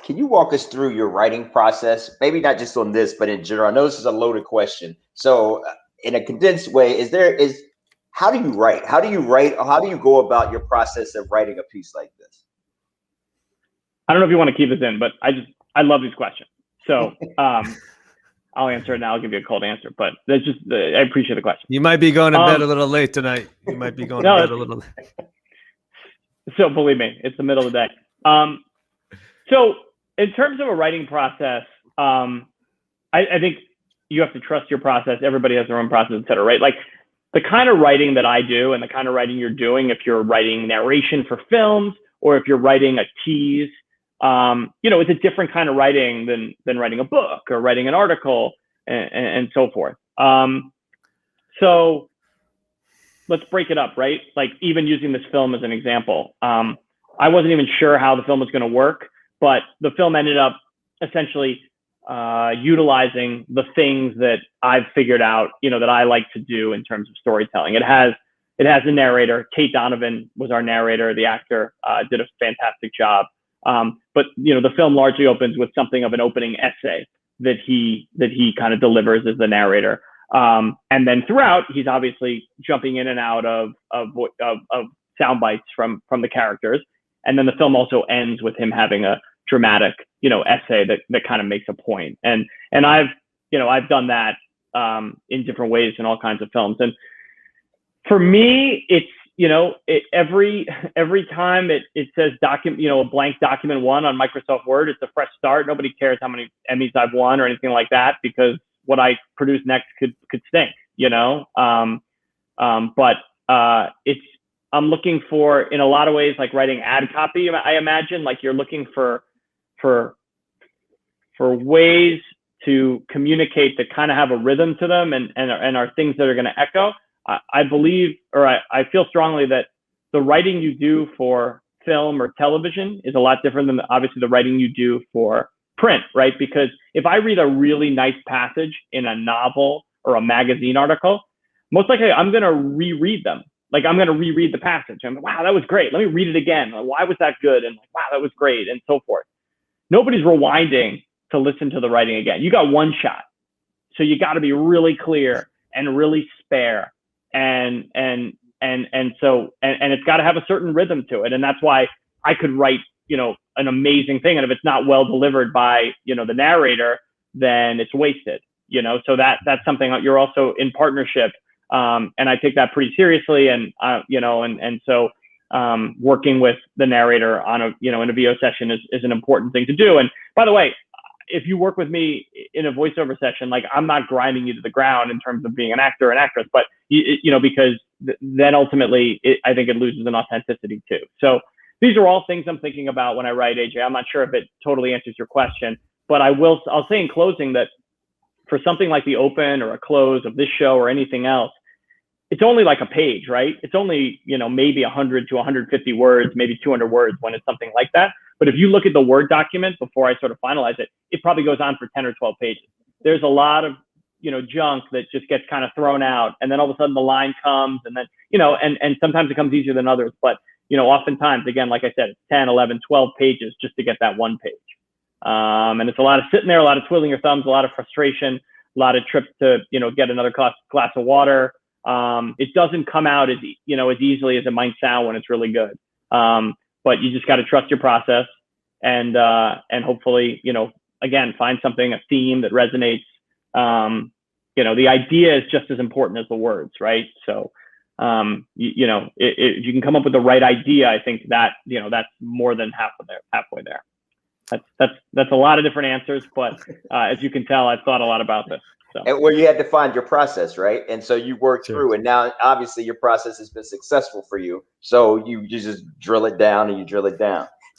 Can you walk us through your writing process? Maybe not just on this, but in general. I know this is a loaded question. So, in a condensed way, how do you write? How do you write? Or how do you go about your process of writing a piece like this? I don't know if you want to keep this in, but I love these questions. So I'll answer it and I'll give you a cold answer. But that's just I appreciate the question. You might be going to bed a little late tonight. You might be going to bed a little late. So believe me, it's the middle of the day. So in terms of a writing process, I think you have to trust your process. Everybody has their own process, et cetera, right? Like the kind of writing that I do and the kind of writing you're doing, if you're writing narration for films or if you're writing a tease, it's a different kind of writing than writing a book or writing an article and so forth. So let's break it up, right? Like even using this film as an example, I wasn't even sure how the film was going to work, but the film ended up essentially utilizing the things that I've figured out, that I like to do in terms of storytelling. It has a narrator. Kate Donovan was our narrator. The actor did a fantastic job. But the film largely opens with something of an opening essay that he kind of delivers as the narrator. And then throughout, he's obviously jumping in and out of sound bites from the characters. And then the film also ends with him having a dramatic, essay that kind of makes a point. And I've done that in different ways in all kinds of films. And for me, it's, every time it says a blank document 1 on Microsoft Word, it's a fresh start. Nobody cares how many Emmys I've won or anything like that, because what I produce next could stink, but I'm looking for, in a lot of ways, like writing ad copy. I imagine like you're looking for ways to communicate that kind of have a rhythm to them and are things that are going to echo. I believe, or I feel strongly that the writing you do for film or television is a lot different than obviously the writing you do for print, right? Because if I read a really nice passage in a novel or a magazine article, most likely I'm going to reread them. Like I'm going to reread the passage. I'm like, wow, that was great. Let me read it again. Like, why was that good? And like, wow, that was great, and so forth. Nobody's rewinding to listen to the writing again. You got one shot. So you got to be really clear and really spare. And it's got to have a certain rhythm to it. And that's why I could write, an amazing thing. And if it's not well delivered by, the narrator, then it's wasted, so that's something you're also in partnership. And I take that pretty seriously. And, so working with the narrator on in a VO session is an important thing to do. And by the way, if you work with me in a voiceover session, like I'm not grinding you to the ground in terms of being an actor or an actress, but because then ultimately I think it loses an authenticity too. So these are all things I'm thinking about when I write, AJ. I'm not sure if it totally answers your question, but I'll say in closing that for something like the open or a close of this show or anything else, it's only like a page, right? It's only, maybe 100 to 150 words, maybe 200 words when it's something like that. But if you look at the Word document before I sort of finalize it, it probably goes on for 10 or 12 pages. There's a lot of, junk that just gets kind of thrown out. And then all of a sudden the line comes and then, and sometimes it comes easier than others. But, oftentimes, again, like I said, it's 10, 11, 12 pages just to get that one page. And it's a lot of sitting there, a lot of twiddling your thumbs, a lot of frustration, a lot of trips to, get another glass of water. It doesn't come out as easily as it might sound when it's really good. But you just got to trust your process and hopefully, again, find something, a theme that resonates. The idea is just as important as the words, right? So, if you can come up with the right idea, I think that, that's more than halfway there. That's a lot of different answers, but as you can tell, I've thought a lot about this. So. And where you had to find your process, right? And so you worked through, and now obviously your process has been successful for you. So you just drill it down and you drill it down.